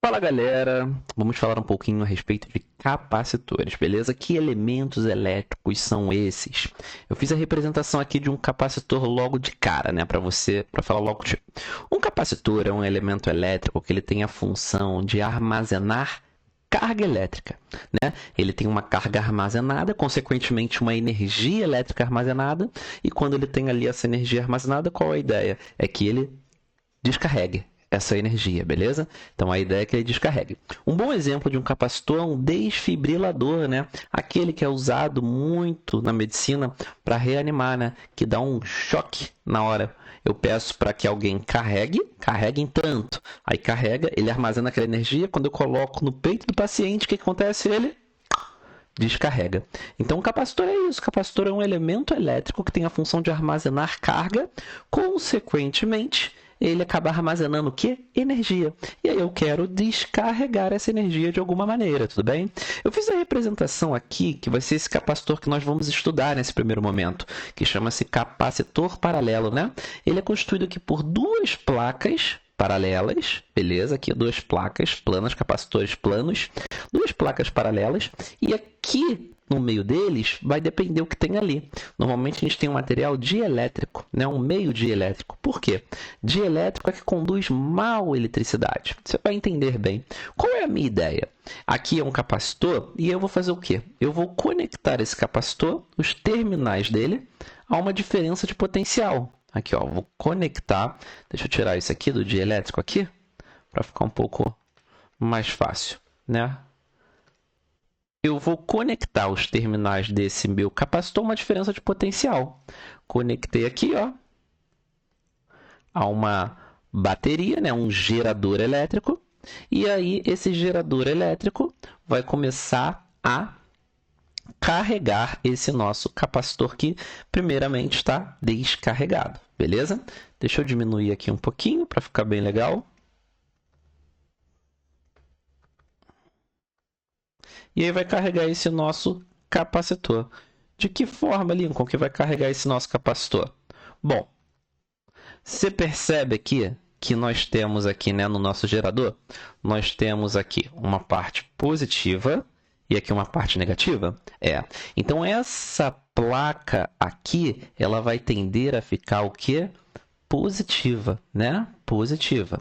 Fala galera, vamos falar um pouquinho a respeito de capacitores, beleza? Que elementos elétricos são esses? Eu fiz a representação aqui de um capacitor logo de cara, né? Para falar logo de... Um capacitor é um elemento elétrico que ele tem a função de armazenar carga elétrica, né? Ele tem uma carga armazenada, consequentemente uma energia elétrica armazenada, e quando ele tem ali essa energia armazenada, qual a ideia? É que ele descarregue essa energia, beleza? Então a ideia é que ele descarregue. Um bom exemplo de um capacitor é um desfibrilador, né? Aquele que é usado muito na medicina para reanimar, né? Que dá um choque na hora. Eu peço para que alguém carregue em tanto. Aí carrega, ele armazena aquela energia. Quando eu coloco no peito do paciente, o que acontece? Ele descarrega. Então, o capacitor é isso. O capacitor é um elemento elétrico que tem a função de armazenar carga. Consequentemente, ele acaba armazenando o quê? Energia. E aí eu quero descarregar essa energia de alguma maneira, tudo bem? Eu fiz a representação aqui, que vai ser esse capacitor que nós vamos estudar nesse primeiro momento, que chama-se capacitor paralelo, né? Ele é constituído aqui por duas placas paralelas, beleza? Aqui duas placas planas, capacitores planos, duas placas paralelas, e aqui no meio deles vai depender o que tem ali. Normalmente a gente tem um material dielétrico, né? Um meio dielétrico. Por quê? Dielétrico é que conduz mal a eletricidade. Você vai entender bem. Qual é a minha ideia? Aqui é um capacitor e eu vou fazer o quê? Eu vou conectar esse capacitor, os terminais dele, a uma diferença de potencial. Aqui, ó, vou conectar. Deixa eu tirar isso aqui do dielétrico aqui, para ficar um pouco mais fácil, né? Eu vou conectar os terminais desse meu capacitor a uma diferença de potencial. Conectei aqui, ó, a uma bateria, né, um gerador elétrico, e aí esse gerador elétrico vai começar a carregar esse nosso capacitor que primeiramente está descarregado, beleza? Deixa eu diminuir aqui um pouquinho para ficar bem legal. E aí vai carregar esse nosso capacitor. De que forma, Lincoln, que vai carregar esse nosso capacitor? Bom, você percebe aqui que nós temos aqui, né, no nosso gerador, nós temos aqui uma parte positiva e aqui uma parte negativa? Então essa placa aqui, ela vai tender a ficar o quê? Positiva, né? Positiva.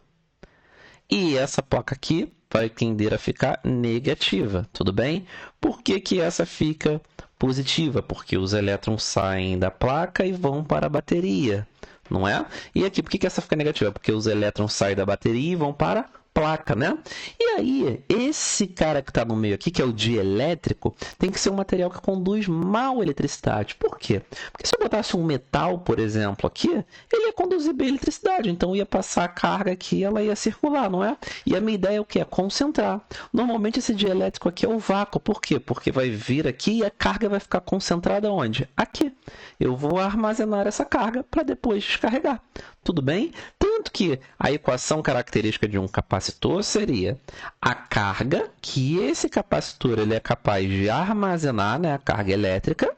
E essa placa aqui vai tender a ficar negativa, tudo bem? Por que que essa fica positiva? Porque os elétrons saem da placa e vão para a bateria, não é? E aqui, por que que essa fica negativa? Porque os elétrons saem da bateria e vão para a placa, né? E aí, esse cara que está no meio aqui, que é o dielétrico, tem que ser um material que conduz mal a eletricidade. Por quê? Porque se eu botasse um metal, por exemplo, aqui, ele ia conduzir bem a eletricidade, então ia passar a carga aqui, ela ia circular, não é? E a minha ideia é o quê? É concentrar. Normalmente esse dielétrico aqui é o vácuo. Por quê? Porque vai vir aqui e a carga vai ficar concentrada onde? Aqui. Eu vou armazenar essa carga para depois descarregar. Tudo bem? Tanto que a equação característica de um capacitor seria a carga que esse capacitor ele é capaz de armazenar, né, a carga elétrica,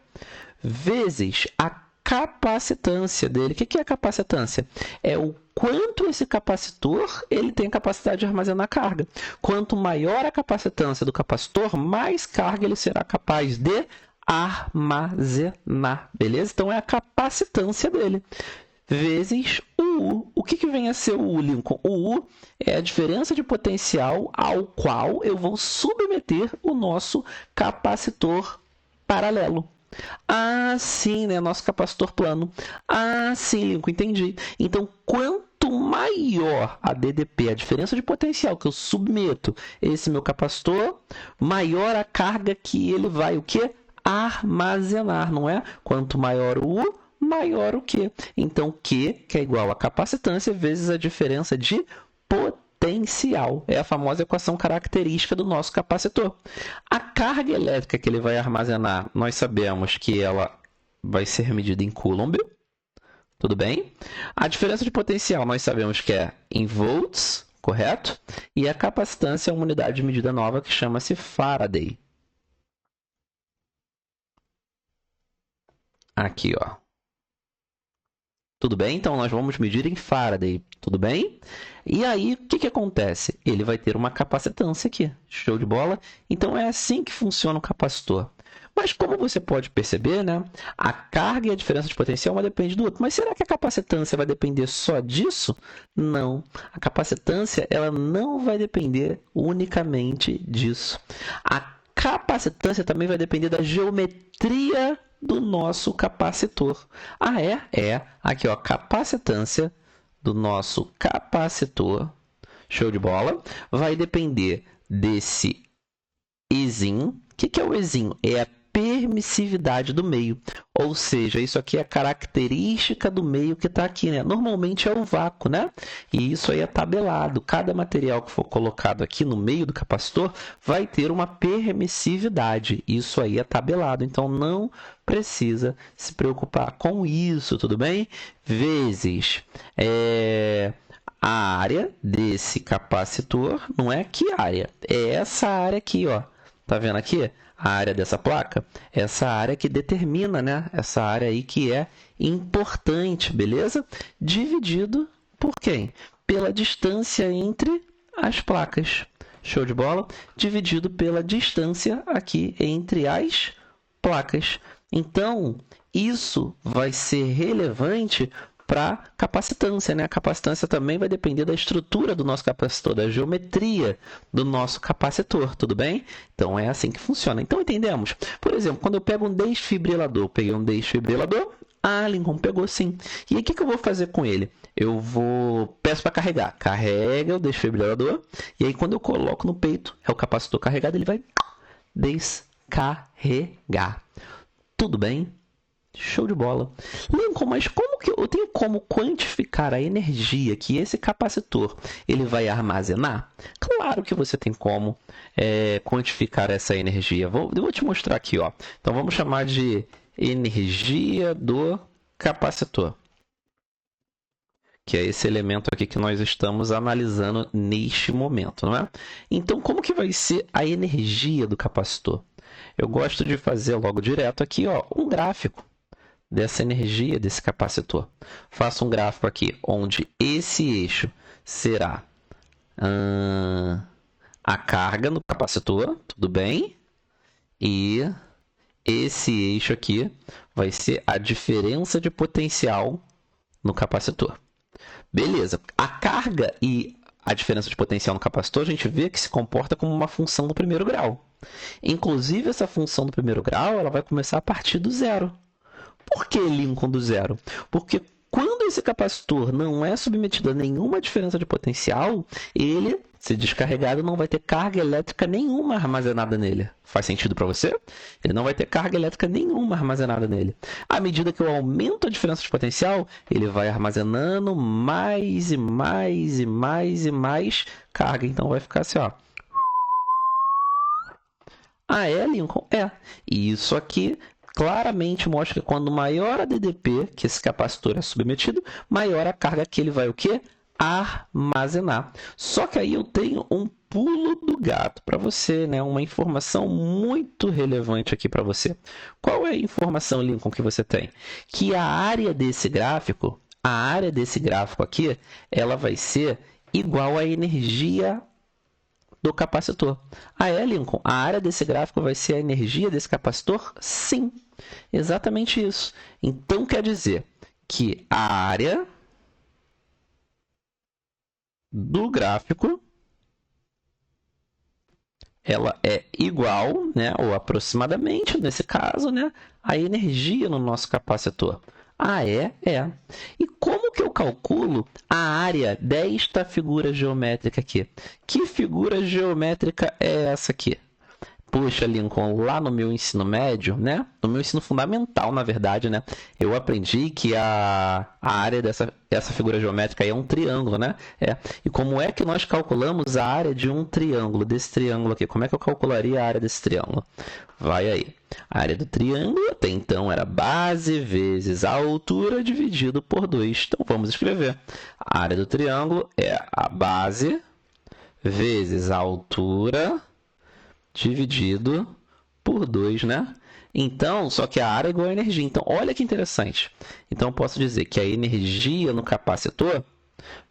vezes a capacitância dele. O que é a capacitância? É o quanto esse capacitor ele tem capacidade de armazenar carga. Quanto maior a capacitância do capacitor, mais carga ele será capaz de armazenar, beleza? Então é a capacitância dele vezes o U. O que vem a ser o U, Lincoln? O U é a diferença de potencial ao qual eu vou submeter o nosso capacitor paralelo. Ah, sim, né? Nosso capacitor plano. Ah, sim, Lincoln, entendi. Então, quanto maior a DDP, a diferença de potencial que eu submeto esse meu capacitor, maior a carga que ele vai o quê? Armazenar, não é? Quanto maior o U, maior o Q. Então, Q, que é igual a capacitância, vezes a diferença de potencial. É a famosa equação característica do nosso capacitor. A carga elétrica que ele vai armazenar, nós sabemos que ela vai ser medida em Coulomb. Tudo bem? A diferença de potencial nós sabemos que é em volts, correto? E a capacitância é uma unidade de medida nova que chama-se Faraday. Aqui, ó. Tudo bem? Então, nós vamos medir em Faraday. Tudo bem? E aí, o que acontece? Ele vai ter uma capacitância aqui. Show de bola? Então, é assim que funciona o capacitor. Mas como você pode perceber, né? A carga e a diferença de potencial uma depende do outro. Mas será que a capacitância vai depender só disso? Não. A capacitância ela não vai depender unicamente disso. A capacitância também vai depender da geometria do nosso capacitor. Ah, é? É. Aqui, ó, capacitância do nosso capacitor. Show de bola. Vai depender desse Ezinho. O que é o Ezinho? É a permissividade do meio. Ou seja, isso aqui é a característica do meio que está aqui, né? Normalmente é o vácuo, né? E isso aí é tabelado. Cada material que for colocado aqui no meio do capacitor vai ter uma permissividade. Isso aí é tabelado. Então, não precisa se preocupar com isso, tudo bem? Vezes a área desse capacitor, não é que área? É essa área aqui, ó. Tá vendo aqui? A área dessa placa, essa área que determina, né? Essa área aí que é importante, beleza? Dividido por quem? Pela distância entre as placas. Show de bola? Dividido pela distância aqui entre as placas. Então, isso vai ser relevante para capacitância, né? A capacitância também vai depender da estrutura do nosso capacitor, da geometria do nosso capacitor, tudo bem? Então, é assim que funciona. Então, entendemos? Por exemplo, quando eu pego um desfibrilador, peguei um desfibrilador, Lincoln pegou sim. E aí, o que eu vou fazer com ele? Peço para carregar. Carrega o desfibrilador, e aí quando eu coloco no peito, é o capacitor carregado, ele vai descarregar. Tudo bem? Show de bola. Lincoln, mas como que eu tenho como quantificar a energia que esse capacitor ele vai armazenar? Claro que você tem como quantificar essa energia. Eu vou te mostrar aqui, ó. Então vamos chamar de energia do capacitor, que é esse elemento aqui que nós estamos analisando neste momento, não é? Então, como que vai ser a energia do capacitor? Eu gosto de fazer logo direto aqui, ó, um gráfico dessa energia desse capacitor. Faço um gráfico aqui onde esse eixo será a carga no capacitor, tudo bem? E esse eixo aqui vai ser a diferença de potencial no capacitor. Beleza. A carga e a diferença de potencial no capacitor, a gente vê que se comporta como uma função do primeiro grau. Inclusive, essa função do primeiro grau ela vai começar a partir do zero. Por que Lincoln do zero? Porque quando esse capacitor não é submetido a nenhuma diferença de potencial, ele, se descarregado, não vai ter carga elétrica nenhuma armazenada nele. Faz sentido para você? Ele não vai ter carga elétrica nenhuma armazenada nele. À medida que eu aumento a diferença de potencial, ele vai armazenando mais e mais e mais e mais carga. Então vai ficar assim, ó. É, Lincoln? É. E isso aqui claramente mostra que quando maior a DDP, que esse capacitor é submetido, maior a carga que ele vai o quê? Armazenar. Só que aí eu tenho um pulo do gato para você, né? Uma informação muito relevante aqui para você. Qual é a informação, Lincoln, que você tem? Que a área desse gráfico, aqui, ela vai ser igual à energia do capacitor. Lincoln, a área desse gráfico vai ser a energia desse capacitor? Sim, exatamente isso. Então, quer dizer que a área do gráfico ela é igual, né, ou aproximadamente, nesse caso, né, a energia no nosso capacitor. É? É. E como que eu calculo a área desta figura geométrica aqui? Que figura geométrica é essa aqui? Poxa, Lincoln, lá no meu ensino médio, né? No meu ensino fundamental, na verdade, né? Eu aprendi que a área essa figura geométrica aí é um triângulo, né? E como é que nós calculamos a área de um triângulo, desse triângulo aqui? Como é que eu calcularia a área desse triângulo? Vai aí. A área do triângulo, até então, era base vezes a altura dividido por 2. Então, vamos escrever. A área do triângulo é a base vezes a altura dividido por 2, né? Então, só que a área é igual a energia. Então, olha que interessante. Então, eu posso dizer que a energia no capacitor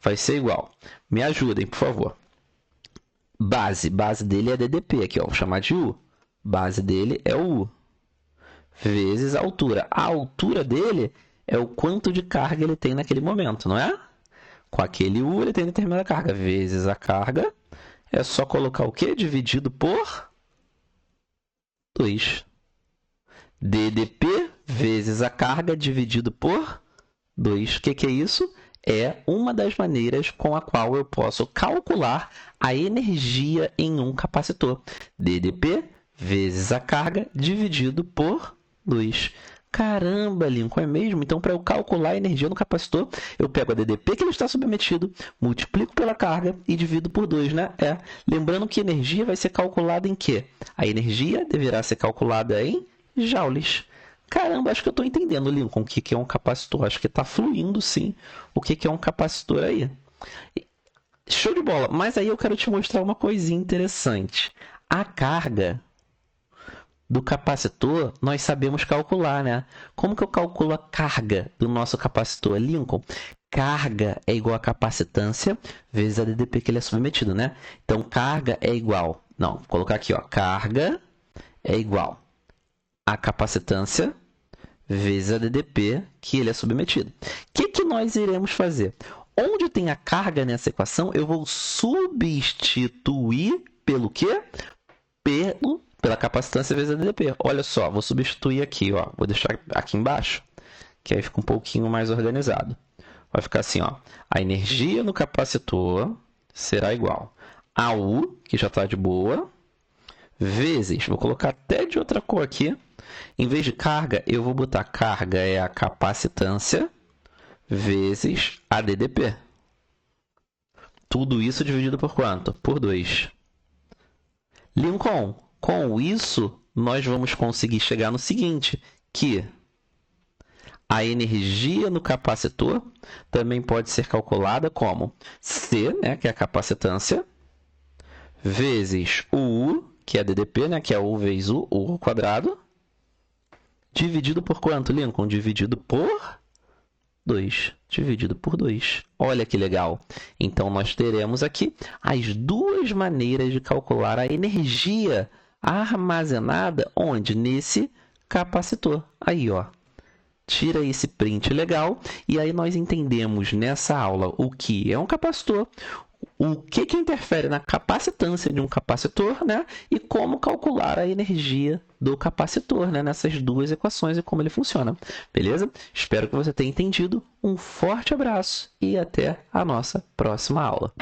vai ser igual. Me ajudem, por favor. Base dele é DDP aqui, ó, vou chamar de U. Base dele é o U. Vezes a altura. A altura dele é o quanto de carga ele tem naquele momento, não é? Com aquele U ele tem determinada carga. Vezes a carga é só colocar o quê? Dividido por 2. DDP vezes a carga dividido por 2. O que é isso? É uma das maneiras com a qual eu posso calcular a energia em um capacitor. DDP vezes a carga dividido por 2. Caramba, Lincoln, é mesmo? Então, para eu calcular a energia no capacitor, eu pego a DDP que ele está submetido, multiplico pela carga e divido por 2, né? Lembrando que energia vai ser calculada em quê? A energia deverá ser calculada em joules. Caramba, acho que eu estou entendendo, Lincoln, o que é um capacitor. Acho que está fluindo, sim, o que é um capacitor aí. Show de bola! Mas aí eu quero te mostrar uma coisinha interessante. A carga do capacitor, nós sabemos calcular, né? Como que eu calculo a carga do nosso capacitor, Lincoln? Carga é igual a capacitância vezes a DDP que ele é submetido, né? Então, carga é igual... Não, vou colocar aqui, ó. Carga é igual a capacitância vezes a DDP que ele é submetido. O que nós iremos fazer? Onde tem a carga nessa equação, eu vou substituir pelo quê? Pela capacitância vezes a DDP. Olha só, vou substituir aqui, ó. Vou deixar aqui embaixo, que aí fica um pouquinho mais organizado. Vai ficar assim, ó. A energia no capacitor será igual a U, que já está de boa, vezes, vou colocar até de outra cor aqui. Em vez de carga, eu vou botar carga é a capacitância vezes a DDP. Tudo isso dividido por quanto? Por 2. Lincoln, com isso, nós vamos conseguir chegar no seguinte, que a energia no capacitor também pode ser calculada como C, né, que é a capacitância, vezes o U, que é a DDP, né, que é U vezes U ao quadrado, dividido por quanto, Lincoln? Dividido por 2. Dividido por 2. Olha que legal. Então, nós teremos aqui as duas maneiras de calcular a energia armazenada onde? Nesse capacitor. Aí, ó. Tira esse print legal e aí nós entendemos nessa aula o que é um capacitor, o que interfere na capacitância de um capacitor, né? E como calcular a energia do capacitor, né? Nessas duas equações e como ele funciona. Beleza? Espero que você tenha entendido. Um forte abraço e até a nossa próxima aula.